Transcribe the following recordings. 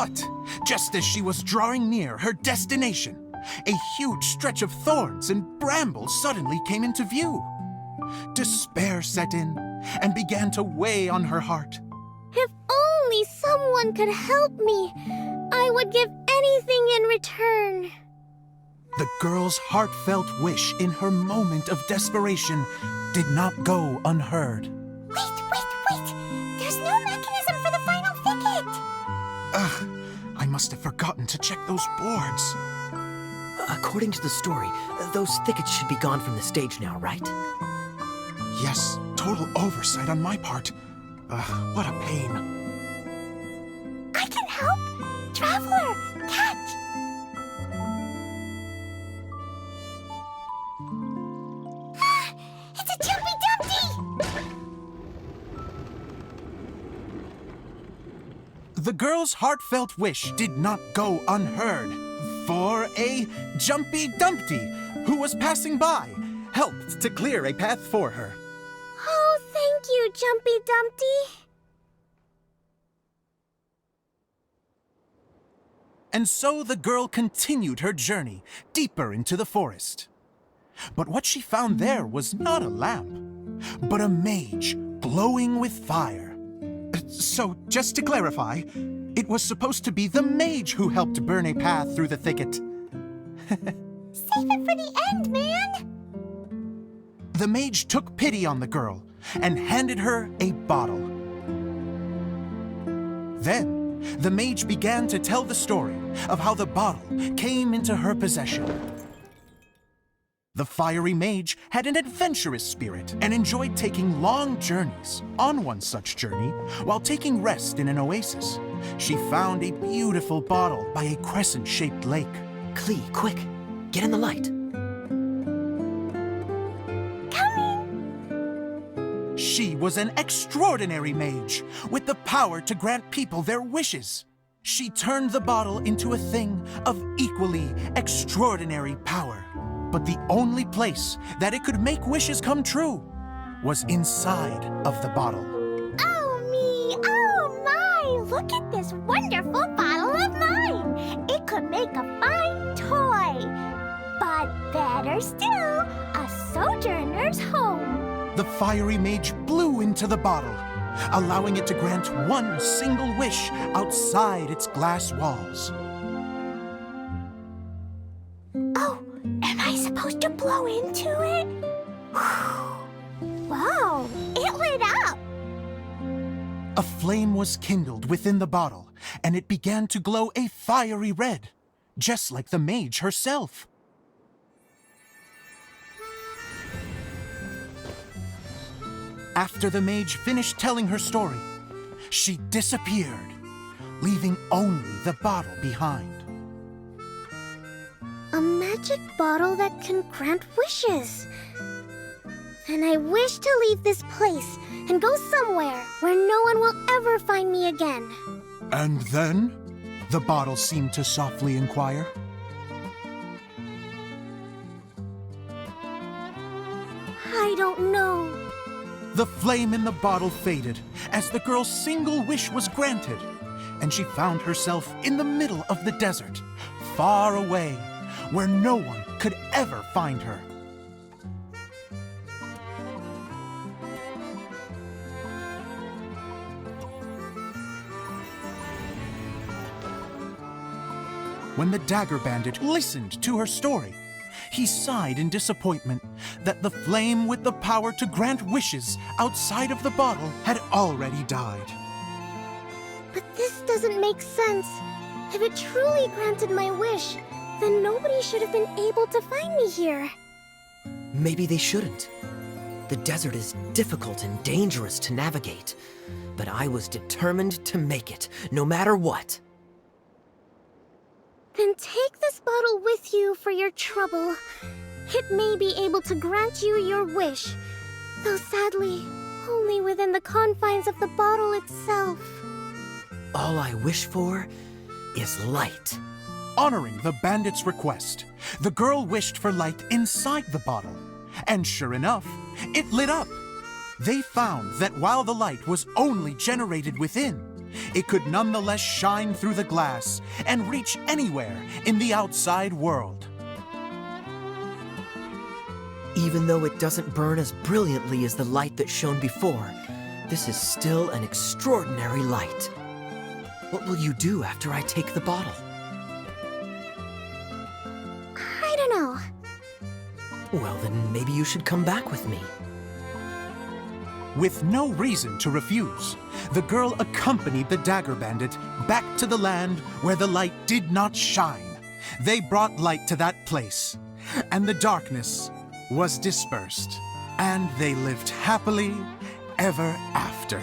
But just as she was drawing near her destination, a huge stretch of thorns and brambles suddenly came into view. Despair set in and began to weigh on her heart. If only someone could help me, I would give anything in return. The girl's heartfelt wish in her moment of desperation did not go unheard. Wait! There's no mechanism for the final thicket! Ugh, I must have forgotten to check those boards. According to the story, those thickets should be gone from the stage now, right? Yes, total oversight on my part. What a pain. I can help! Traveler, catch! It's a Jumpy Dumpty! The girl's heartfelt wish did not go unheard, for a Jumpy Dumpty, who was passing by, helped to clear a path for her. Oh, thank you, Jumpy Dumpty. And so the girl continued her journey deeper into the forest. But what she found there was not a lamp, but a mage glowing with fire. So, just to clarify, it was supposed to be the mage who helped burn a path through the thicket. Save it for the end, man! The mage took pity on the girl and handed her a bottle. Then, the mage began to tell the story of how the bottle came into her possession. The fiery mage had an adventurous spirit and enjoyed taking long journeys. On one such journey, while taking rest in an oasis, she found a beautiful bottle by a crescent-shaped lake. Klee, quick! Get in the light! She was an extraordinary mage, with the power to grant people their wishes. She turned the bottle into a thing of equally extraordinary power. But the only place that it could make wishes come true was inside of the bottle. Oh me, oh my! Look at this wonderful bottle of mine! It could make a fine toy. But better still, a sojourner's home. The fiery mage blew into the bottle, allowing it to grant one single wish outside its glass walls. Oh, am I supposed to blow into it? Wow, it lit up! A flame was kindled within the bottle, and it began to glow a fiery red, just like the mage herself. After the mage finished telling her story, she disappeared, leaving only the bottle behind. A magic bottle that can grant wishes. Then I wish to leave this place and go somewhere where no one will ever find me again. And then? The bottle seemed to softly inquire. I don't know. The flame in the bottle faded as the girl's single wish was granted, and she found herself in the middle of the desert, far away, where no one could ever find her. When the dagger bandit listened to her story, he sighed in disappointment that the flame with the power to grant wishes outside of the bottle had already died. But this doesn't make sense. If it truly granted my wish, then nobody should have been able to find me here. Maybe they shouldn't. The desert is difficult and dangerous to navigate, but I was determined to make it, no matter what. Then take this bottle with you for your trouble. It may be able to grant you your wish, though sadly, only within the confines of the bottle itself. All I wish for is light. Honoring the bandit's request, the girl wished for light inside the bottle, and sure enough, it lit up. They found that while the light was only generated within, it could nonetheless shine through the glass and reach anywhere in the outside world. Even though it doesn't burn as brilliantly as the light that shone before, this is still an extraordinary light. What will you do after I take the bottle? I don't know. Well, then maybe you should come back with me. With no reason to refuse, the girl accompanied the Dagger Bandit back to the land where the light did not shine. They brought light to that place, and the darkness was dispersed, and they lived happily ever after.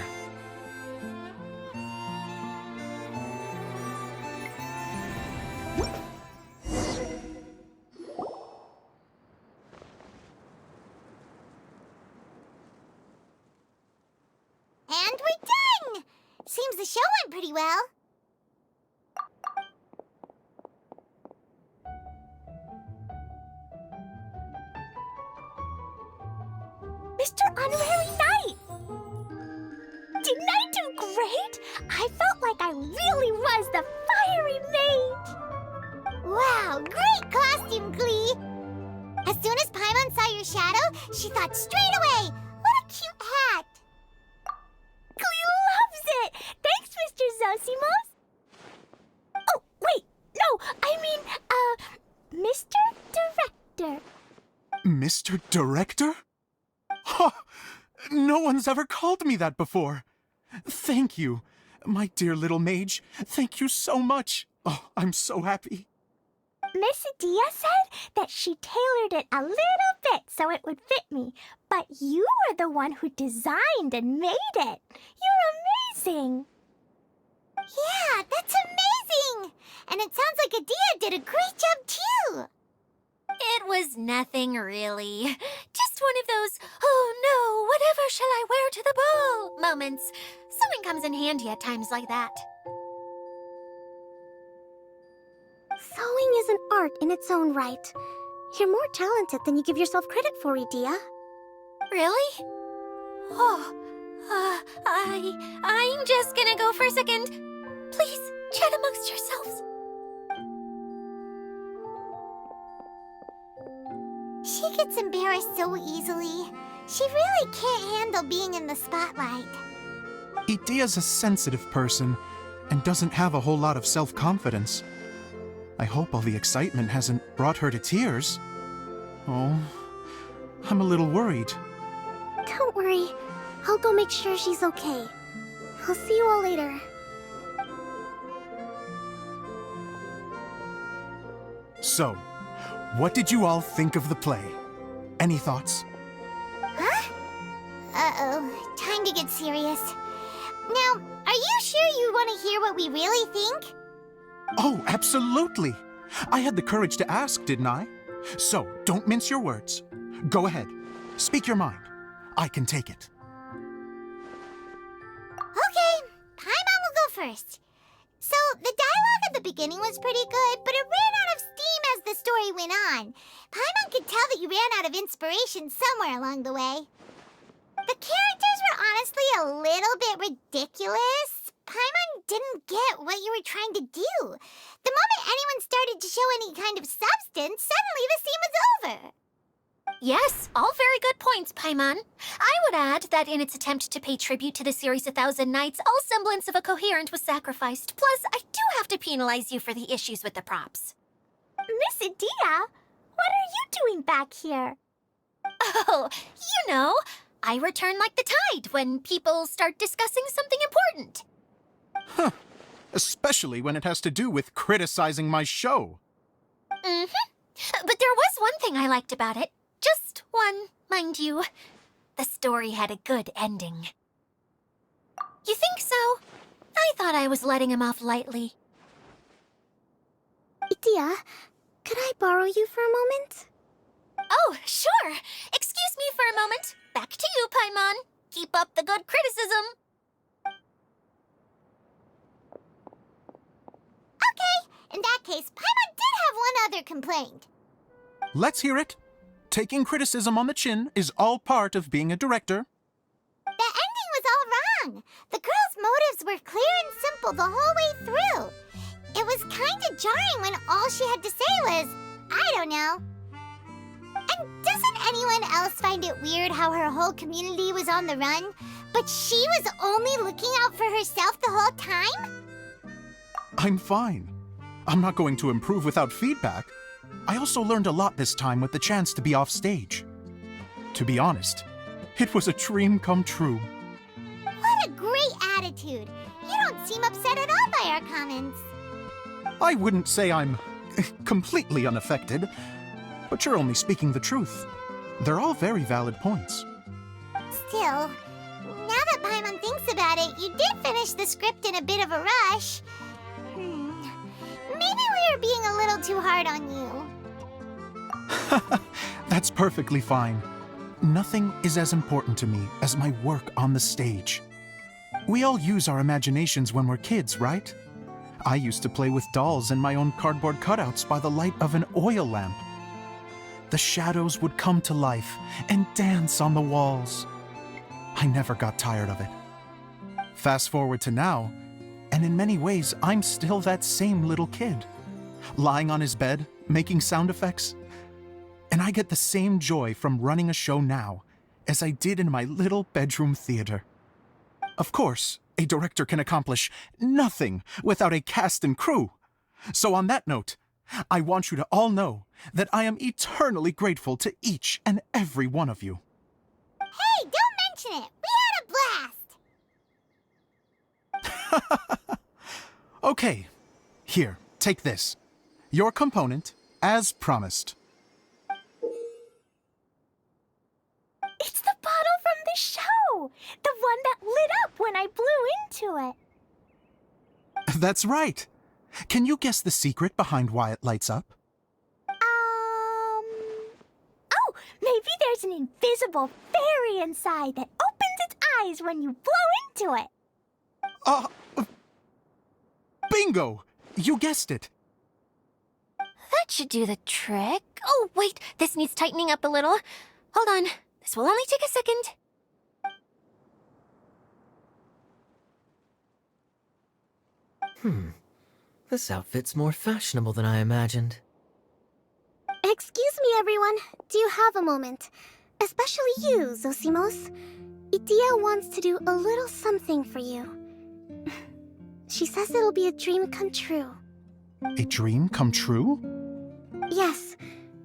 And we're done! Seems the show went pretty well. Mr. Honorary Knight! Didn't I do great? I felt like I really was the fiery mage! Wow, great costume, Glee! As soon as Paimon saw your shadow, she thought straight away, what a cute hat! Glee loves it! Thanks, Mr. Zosimos! Oh, wait, no, I mean, Mr. Director. Mr. Director? Ha! No one's ever called me that before. Thank you, my dear little mage. Thank you so much. Oh, I'm so happy. Miss Adia said that she tailored it a little bit so it would fit me, but you were the one who designed and made it. You're amazing. Yeah, that's amazing. And it sounds like Adia did a great job too. It was nothing really. Just one of those, oh no, whatever shall I wear to the ball moments. Sewing comes in handy at times like that. Sewing is an art in its own right. You're more talented than you give yourself credit for, Adia. Really? Oh, I'm just gonna go for a second. Please, chat amongst yourselves. She gets embarrassed so easily. She really can't handle being in the spotlight. Idia's a sensitive person and doesn't have a whole lot of self-confidence. I hope all the excitement hasn't brought her to tears. Oh, I'm a little worried. Don't worry. I'll go make sure she's okay. I'll see you all later. So, what did you all think of the play? Any thoughts? Huh? Uh-oh. Time to get serious. Now, are you sure you want to hear what we really think? Oh, absolutely! I had the courage to ask, didn't I? So, don't mince your words. Go ahead. Speak your mind. I can take it. Okay, Paimon will go first. So, the dialogue at the beginning was pretty good, but it ran out of steam as the story went on. Paimon could tell that you ran out of inspiration somewhere along the way. The characters were honestly a little bit ridiculous. Paimon didn't get what you were trying to do. The moment anyone started to show any kind of substance, suddenly the scene was over. Yes, all very good points, Paimon. I would add that in its attempt to pay tribute to the series 1,000 Nights, all semblance of a coherent was sacrificed. Plus, I do have to penalize you for the issues with the props. Miss Adia, what are you doing back here? Oh, you know, I return like the tide when people start discussing something important. Huh. Especially when it has to do with criticizing my show. Mm-hmm. But there was one thing I liked about it. Just one, mind you. The story had a good ending. You think so? I thought I was letting him off lightly. Adia, could I borrow you for a moment? Oh, sure. Excuse me for a moment. Back to you, Paimon. Keep up the good criticism. Okay, in that case, Paimon did have one other complaint. Let's hear it. Taking criticism on the chin is all part of being a director. The ending was all wrong. The girl's motives were clear and simple the whole way through. It was kinda jarring when all she had to say was, I don't know. And doesn't anyone else find it weird how her whole community was on the run, but she was only looking out for herself the whole time? I'm fine. I'm not going to improve without feedback. I also learned a lot this time with the chance to be off stage. To be honest, it was a dream come true. What a great attitude. You don't seem upset at all by our comments. I wouldn't say I'm completely unaffected, but you're only speaking the truth. They're all very valid points. Still, now that Paimon thinks about it, you did finish the script in a bit of a rush. Maybe we were being a little too hard on you. That's perfectly fine. Nothing is as important to me as my work on the stage. We all use our imaginations when we're kids, right? I used to play with dolls and my own cardboard cutouts by the light of an oil lamp. The shadows would come to life and dance on the walls. I never got tired of it. Fast forward to now, and in many ways, I'm still that same little kid, lying on his bed, making sound effects. And I get the same joy from running a show now as I did in my little bedroom theater. Of course, a director can accomplish nothing without a cast and crew. So on that note, I want you to all know that I am eternally grateful to each and every one of you. Hey, don't mention it. We had a blast. Okay, here, take this. Your component, as promised. It's the bottle from the show! The one that lit up when I blew into it. That's right. Can you guess the secret behind why it lights up? Oh, maybe there's an invisible fairy inside that opens its eyes when you blow into it. Bingo! You guessed it. That should do the trick. Oh, wait, this needs tightening up a little. Hold on, this will only take a second. This outfit's more fashionable than I imagined. Excuse me, everyone. Do you have a moment? Especially you, Zosimos. Itia wants to do a little something for you. She says it'll be a dream come true. A dream come true? Yes.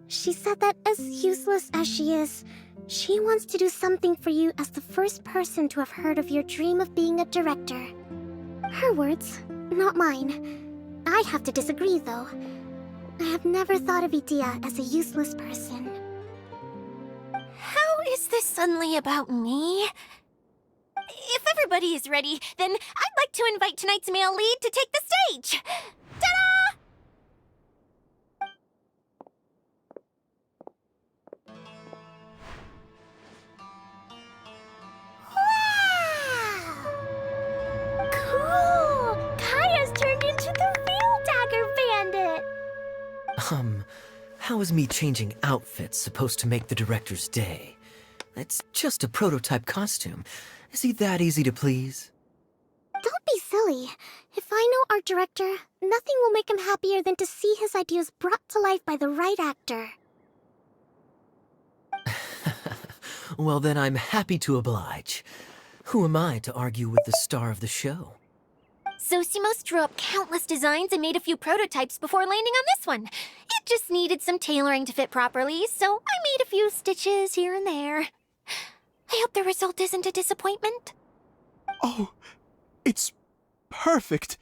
She said that as useless as she is, she wants to do something for you as the first person to have heard of your dream of being a director. Her words, not mine. I have to disagree, though. I have never thought of Itia as a useless person. How is this suddenly about me? If everybody is ready, then I'd like to invite tonight's male lead to take the stage. Ta-da! Wow! Cool! Kaya's turned into the real Dagger Bandit! How is me changing outfits supposed to make the director's day? It's just a prototype costume. Is he that easy to please? Don't be silly. If I know our director, nothing will make him happier than to see his ideas brought to life by the right actor. Well, then I'm happy to oblige. Who am I to argue with the star of the show? Zosimos drew up countless designs and made a few prototypes before landing on this one. It just needed some tailoring to fit properly, so I made a few stitches here and there. I hope the result isn't a disappointment. Oh, it's perfect.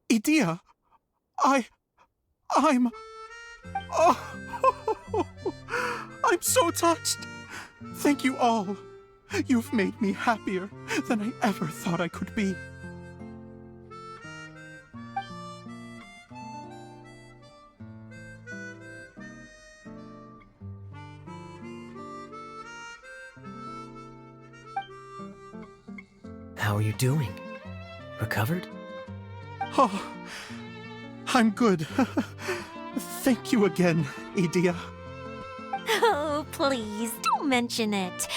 Idia, I'm... Oh, I'm so touched. Thank you all. You've made me happier than I ever thought I could be. How are you doing? Recovered? Oh, I'm good. Thank you again, Idia. Oh, please, don't mention it.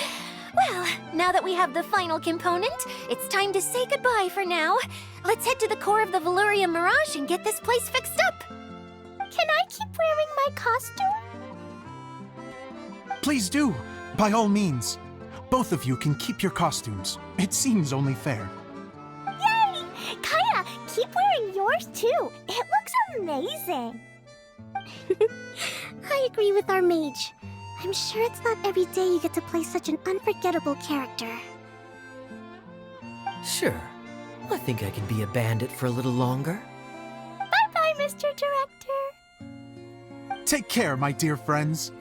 Well, Now that we have the final component, it's time to say goodbye for now. Let's head to the core of the Veluria Mirage and get this place fixed up. Can I keep wearing my costume? Please do, by all means. Both of you can keep your costumes. It seems only fair. Yay! Kaya, keep wearing yours too. It looks amazing. I agree with our mage. I'm sure it's not every day you get to play such an unforgettable character. Sure. I think I can be a bandit for a little longer. Bye-bye, Mr. Director. Take care, my dear friends.